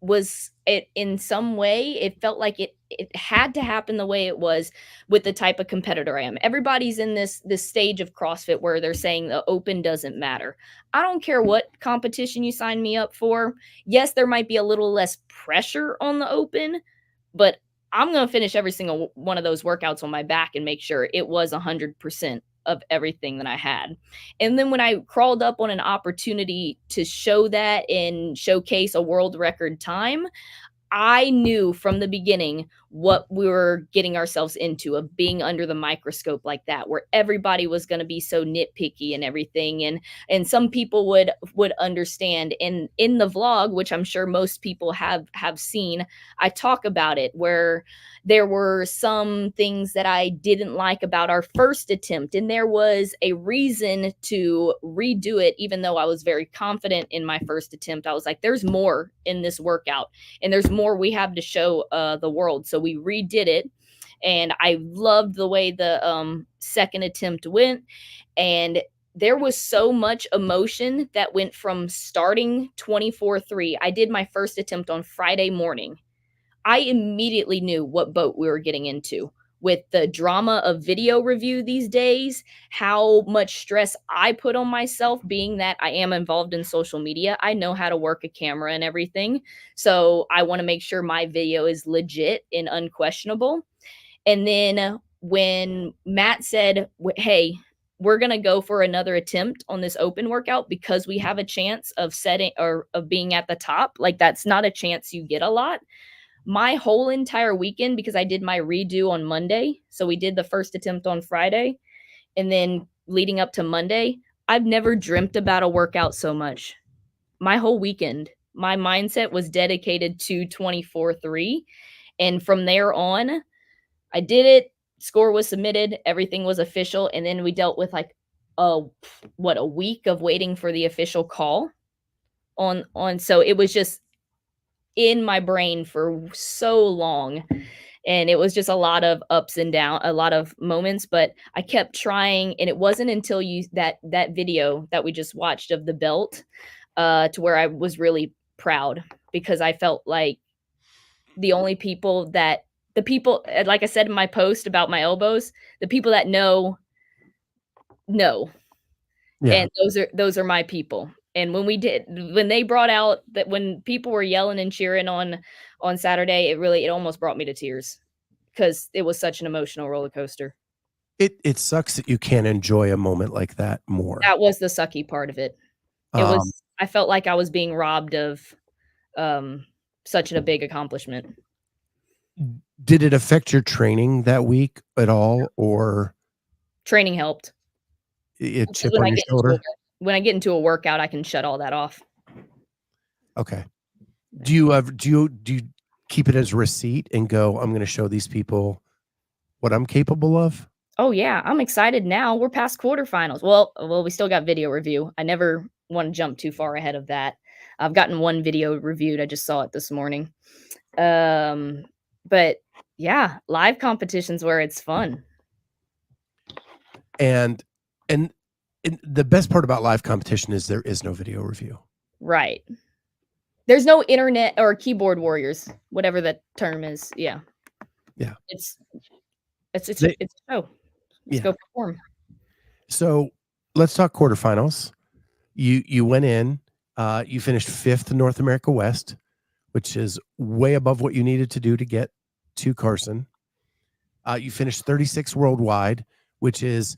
was it in some way, it felt like it had to happen the way it was with the type of competitor I am. Everybody's in this stage of CrossFit where they're saying the open doesn't matter. I don't care what competition you sign me up for. Yes, there might be a little less pressure on the open, but I'm going to finish every single one of those workouts on my back and make sure it was 100% of everything that I had. And then when I crawled up on an opportunity to show that and showcase a world record time, I knew from the beginning what we were getting ourselves into, of being under the microscope like that, where everybody was going to be so nitpicky and everything. And some people would understand. And in the vlog, which I'm sure most people have seen, I talk about it, where there were some things that I didn't like about our first attempt. And there was a reason to redo it, even though I was very confident in my first attempt. I was like, there's more in this workout and there's more we have to show the world. So we redid it. And I loved the way the second attempt went. And there was so much emotion that went from starting 24-3. I did my first attempt on Friday morning. I immediately knew what boat we were getting into. With the drama of video review these days, how much stress I put on myself, being that I am involved in social media. I know how to work a camera and everything. So I want to make sure my video is legit and unquestionable. And then when Matt said, hey, we're going to go for another attempt on this open workout because we have a chance of setting or of being at the top, like that's not a chance you get a lot. My whole entire weekend, because I did my redo on Monday. So we did the first attempt on Friday. And then leading up to Monday, I've never dreamt about a workout so much. My whole weekend, my mindset was dedicated to 24-3. And from there on, I did it. Score was submitted. Everything was official. And then we dealt with like a week of waiting for the official call on. So it was just in my brain for so long, and it was just a lot of ups and downs, a lot of moments, but I kept trying. And it wasn't until that video that we just watched of the belt to where I was really proud, because I felt like the people, like I said in my post about my elbows, the people that know. Yeah. And those are my people. And when they brought out that, when people were yelling and cheering on Saturday, it almost brought me to tears, because it was such an emotional roller coaster. It sucks that you can't enjoy a moment like that more. That was the sucky part of it. I felt like I was being robbed of such a big accomplishment. Did it affect your training that week at all, or training helped? It chip on your shoulder? When I get into a workout, I can shut all that off. Okay. Do you keep it as a receipt and go, I'm going to show these people what I'm capable of? Oh yeah, I'm excited now. We're past quarterfinals. Well, we still got video review. I never want to jump too far ahead of that. I've gotten one video reviewed. I just saw it this morning. But yeah, live competitions where it's fun. And the best part about live competition is there is no video review. Right. There's no internet or keyboard warriors, whatever that term is. Yeah. Yeah. It's a show. Let's go perform. So let's talk quarterfinals. You went in, you finished 5th in North America West, which is way above what you needed to do to get to Carson. You finished 36 worldwide, which is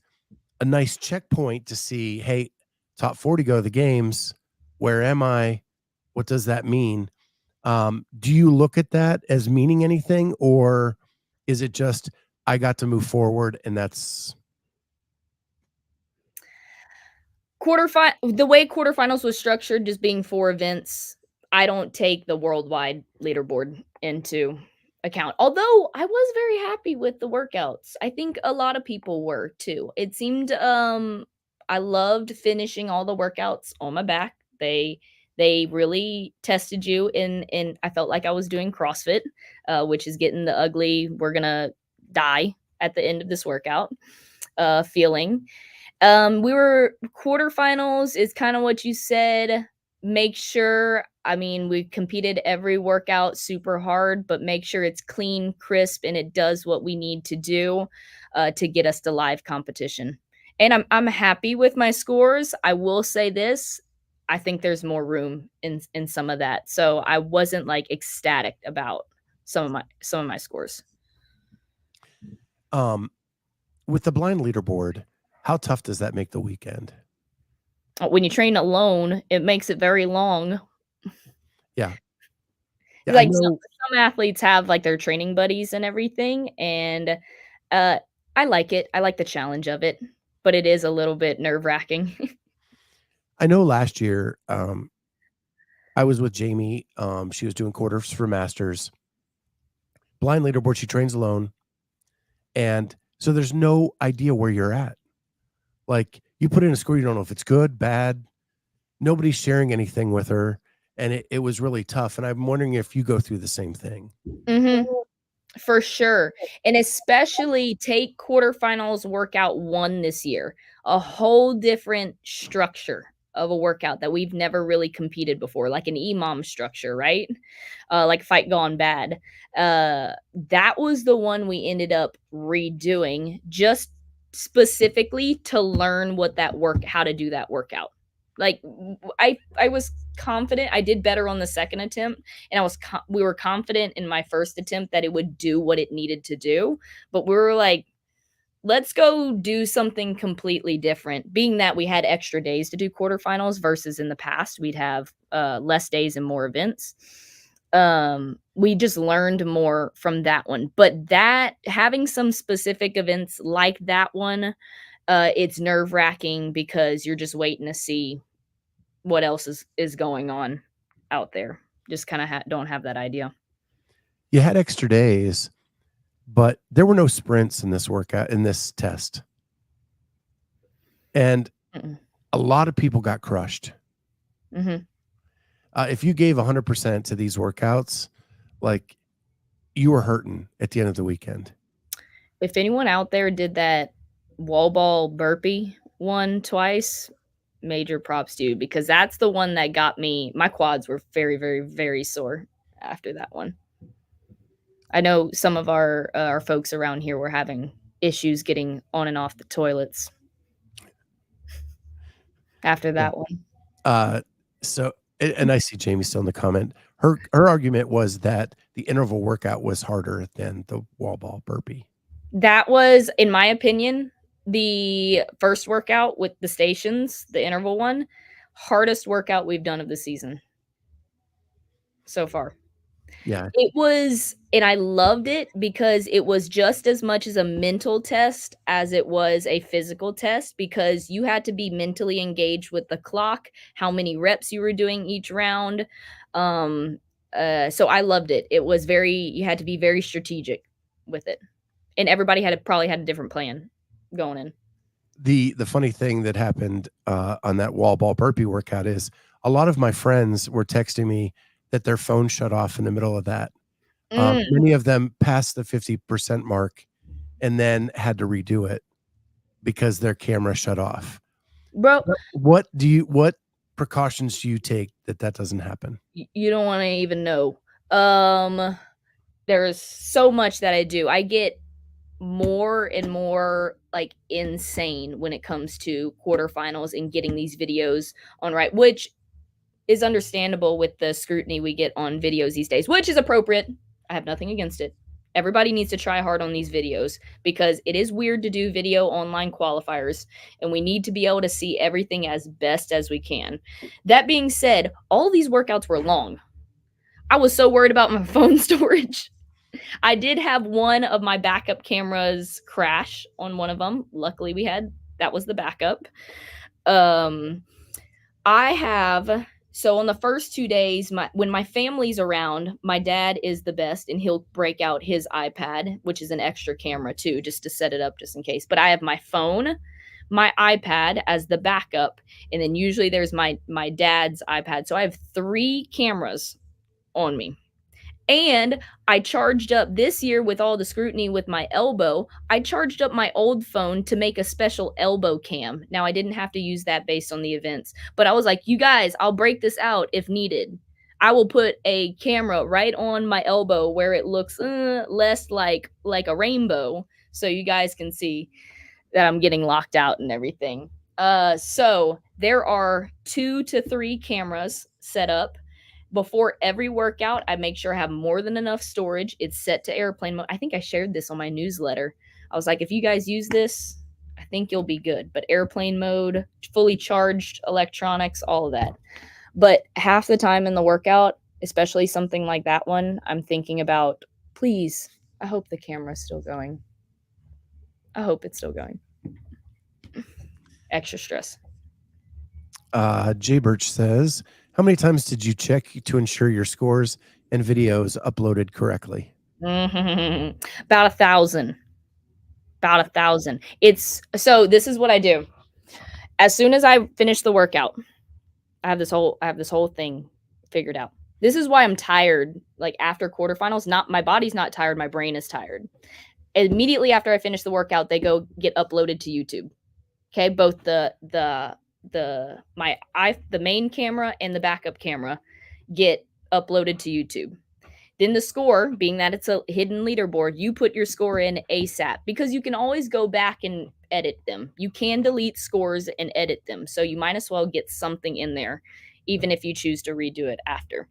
a nice checkpoint to see, hey, top 40 go to the games. Where am I? What does that mean? Do you look at that as meaning anything, or is it just, I got to move forward and that's... The way quarterfinals was structured, just being 4 events, I don't take the worldwide leaderboard into account. Although I was very happy with the workouts. I think a lot of people were too. It seemed I loved finishing all the workouts on my back. They really tested you, and I felt like I was doing CrossFit, which is getting the ugly, we're gonna die at the end of this workout feeling. We were quarterfinals is kind of what you said. make sure, I mean, we competed every workout super hard, but make sure it's clean, crisp, and it does what we need to do to get us to live competition. And I'm happy with my scores. I will say this, I think there's more room in some of that. So I wasn't like ecstatic about some of my scores. With the blind leaderboard, how tough does that make the weekend? When you train alone, it makes it very long. Yeah. Yeah, Like, I know. some athletes have, like, their training buddies and everything, and, I like it. I like the challenge of it, but it is a little bit nerve-wracking. I know last year, I was with Jamie. She was doing quarters for masters. Blind leaderboard, she trains alone. And so there's no idea where you're at. Like, you put in a score, you don't know if it's good, bad. Nobody's sharing anything with her. And it was really tough. And I'm wondering if you go through the same thing. Mhm. For sure, and especially take quarterfinals workout 1 this year. A whole different structure of a workout that we've never really competed before, like an EMOM structure, right? Like Fight Gone Bad. That was the one we ended up redoing just specifically to learn what that how to do that workout. Like, I was confident. I did better on the second attempt, and we were confident in my first attempt that it would do what it needed to do, but we were like, let's go do something completely different, being that we had extra days to do quarterfinals versus in the past we'd have less days and more events. We just learned more from that one, but that having some specific events like that one, it's nerve-wracking because you're just waiting to see what else is going on out there. Just kind of don't have that idea. You had extra days, but there were no sprints in this workout, in this test. And a lot of people got crushed. Mm-hmm. If you gave 100% to these workouts, like, you were hurting at the end of the weekend. If anyone out there did that wall ball burpee one twice, major props to you, because that's the one that got me. My quads were very, very, very sore after that one. I know some of our folks around here were having issues getting on and off the toilets after that one. So, and I see Jamie still in the comment. Her argument was that the interval workout was harder than the wall ball burpee. That was, in my opinion, the first workout with the stations, the interval one, hardest workout we've done of the season so far. Yeah. It was, and I loved it because it was just as much as a mental test as it was a physical test, because you had to be mentally engaged with the clock, how many reps you were doing each round. So I loved it. It was you had to be very strategic with it. And everybody probably had a different plan going in. The funny thing that happened on that wall ball burpee workout is a lot of my friends were texting me that their phone shut off in the middle of that. Many of them passed the 50% mark and then had to redo it because their camera shut off. Bro, what precautions do you take that doesn't happen? You don't want to even know. There is so much that I do. I get more and more like insane when it comes to quarterfinals and getting these videos on right, which is understandable with the scrutiny we get on videos these days, which is appropriate. I have nothing against it. Everybody needs to try hard on these videos because it is weird to do video online qualifiers, and we need to be able to see everything as best as we can. That being said, all these workouts were long. I was so worried about my phone storage. I did have one of my backup cameras crash on one of them. Luckily, that was the backup. So on the first 2 days, when my family's around, my dad is the best, and he'll break out his iPad, which is an extra camera too, just to set it up just in case. But I have my phone, my iPad as the backup, and then usually there's my dad's iPad. So I have 3 cameras on me. And I charged up this year with all the scrutiny with my elbow. I charged up my old phone to make a special elbow cam. Now, I didn't have to use that based on the events, but I was like, you guys, I'll break this out if needed. I will put a camera right on my elbow where it looks less like a rainbow, so you guys can see that I'm getting locked out and everything. So there are 2 to 3 cameras set up. Before every workout, I make sure I have more than enough storage. It's set to airplane mode. I think I shared this on my newsletter. I was like, if you guys use this, I think you'll be good. But airplane mode, fully charged electronics, all of that. But half the time in the workout, especially something like that one, I'm thinking about, please, I hope the camera's still going. I hope it's still going. Extra stress. Jay Birch says, how many times did you check to ensure your scores and videos uploaded correctly? About 1,000. About 1,000. So this is what I do. As soon as I finish the workout, I have this whole thing figured out. This is why I'm tired. Like after quarterfinals, my body's not tired, my brain is tired. Immediately after I finish the workout, they go get uploaded to YouTube. Okay, both the main camera and the backup camera get uploaded to YouTube. Then the score, being that it's a hidden leaderboard, you put your score in ASAP because you can always go back and edit them. You can delete scores and edit them. So you might as well get something in there, even if you choose to redo it after.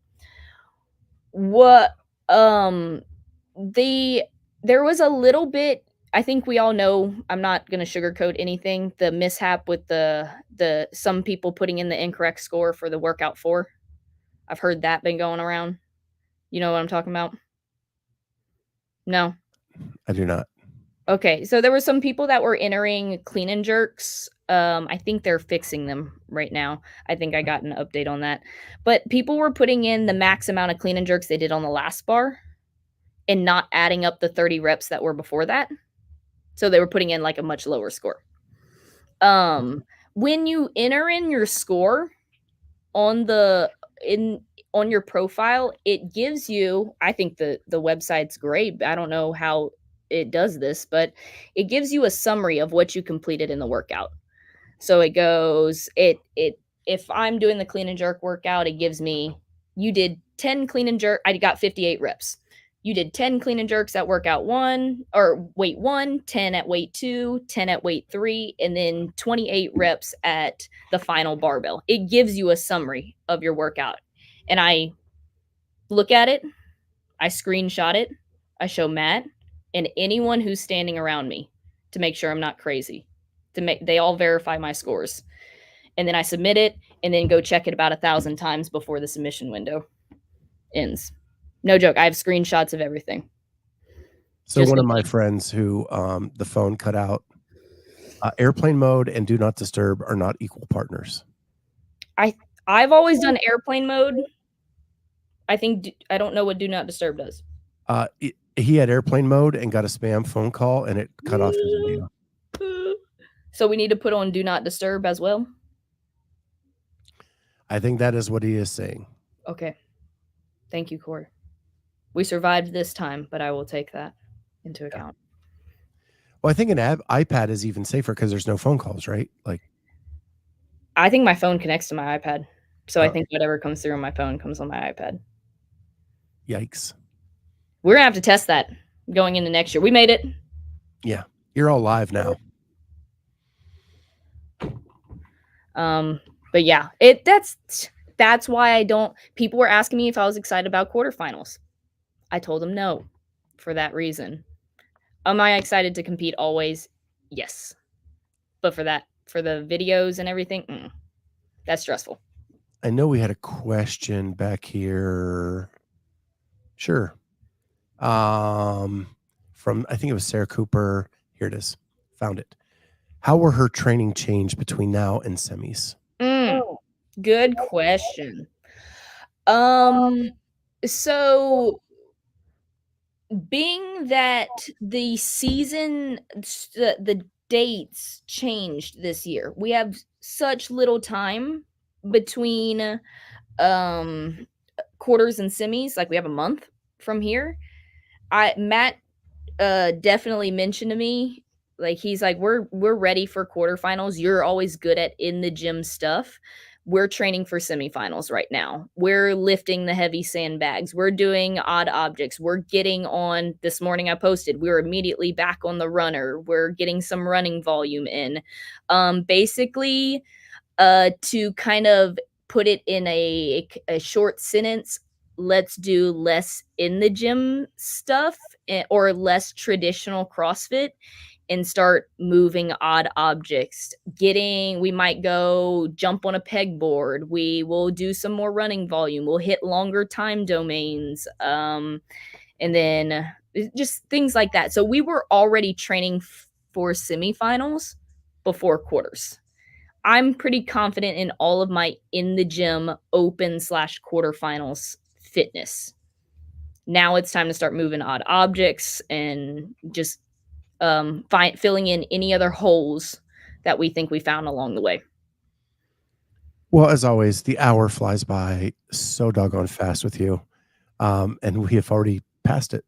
There was a little bit, I think we all know, I'm not going to sugarcoat anything, the mishap with the some people putting in the incorrect score for the workout 4. I've heard that been going around. You know what I'm talking about? No? I do not. Okay, so there were some people that were entering clean and jerks. I think they're fixing them right now. I think I got an update on that. But people were putting in the max amount of clean and jerks they did on the last bar and not adding up the 30 reps that were before that. So they were putting in like a much lower score. When you enter in your score on your profile, it gives you, I think the website's great. I don't know how it does this, but it gives you a summary of what you completed in the workout. So it goes, if I'm doing the clean and jerk workout, it gives me, you did 10 clean and jerk. I got 58 reps. You did 10 clean and jerks at workout 1 or weight 1, 10 at weight 2, 10 at weight 3, and then 28 reps at the final barbell. It gives you a summary of your workout. And I look at it, I screenshot it, I show Matt and anyone who's standing around me to make sure I'm not crazy. They all verify my scores. And then I submit it and then go check it about 1,000 times before the submission window ends. No joke. I have screenshots of everything. So one of my friends who the phone cut out, airplane mode and do not disturb are not equal partners. I've always done airplane mode. I don't know what do not disturb does. He had airplane mode and got a spam phone call and it cut off his video. So we need to put on do not disturb as well? I think that is what he is saying. Okay. Thank you, Corey. We survived this time, but I will take that into account. Well, I think an iPad is even safer because there's no phone calls, right? Like, I think my phone connects to my iPad. So I think whatever comes through on my phone comes on my iPad. Yikes. We're going to have to test that going into next year. We made it. Yeah. You're all live now. But yeah, that's why people were asking me if I was excited about quarterfinals. I told them no for that reason. Am I excited to compete always? Yes. But for the videos and everything, that's stressful. I know we had a question back here. Sure. From, I think it was Sarah Cooper. Here it is. Found it. How will her training change between now and semis? Good question. So being that the season, the dates changed this year, we have such little time between quarters and semis. Like we have a month. from here. Matt definitely mentioned to me, like, he's like, we're ready for quarterfinals. You're always good at in the gym stuff. We're training for semifinals right now. We're lifting the heavy sandbags. We're doing odd objects. We're getting on. This morning I posted, we were immediately back on the runner. We're getting some running volume in. Basically, to kind of put it in a short sentence, let's do less in the gym stuff, or less traditional CrossFit, and start moving odd objects. We might go jump on a pegboard. We will do some more running volume. We'll hit longer time domains. And then just things like that. So we were already training for semifinals before quarters. I'm pretty confident in all of my in the gym open/quarterfinals fitness. Now it's time to start moving odd objects and just filling in any other holes that we think we found along the way. Well, as always, the hour flies by so doggone fast with you. And we have already passed it.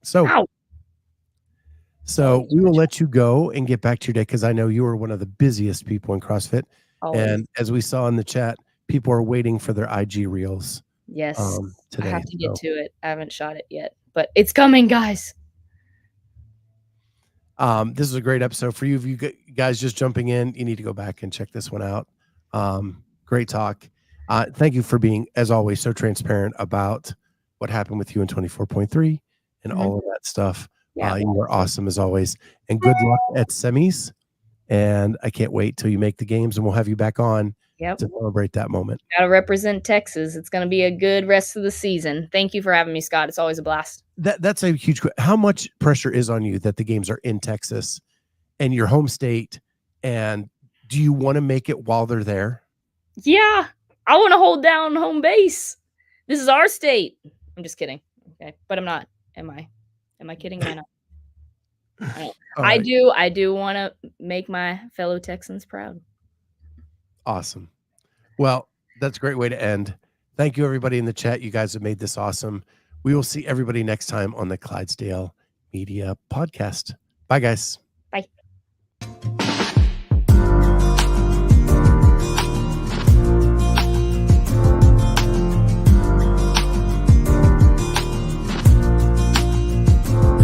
So, Ow. we will let you go and get back to your day, because I know you are one of the busiest people in CrossFit. Always. And as we saw in the chat, people are waiting for their IG reels. Yes. Today. I have to get to it. I haven't shot it yet, but it's coming, guys. This is a great episode for you. If you guys just jumping in, you need to go back and check this one out. Great talk. Thank you for being, as always, so transparent about what happened with you in 24.3 and all of that stuff. Yeah. You are awesome as always, and good luck at semis. And I can't wait till you make the games, and we'll have you back on to celebrate that moment. Gotta represent Texas. It's going to be a good rest of the season. Thank you for having me, Scott. It's always a blast. That's a huge. How much pressure is on you that the games are in Texas and your home state? And do you want to make it while they're there? Yeah, I want to hold down home base. This is our state. I'm just kidding. Okay, but I'm not. Am I? Am I kidding? Am I not? I do want to make my fellow Texans proud. Awesome. Well, that's a great way to end. Thank you, everybody in the chat. You guys have made this awesome. We will see everybody next time on the Clydesdale Media Podcast. Bye, guys.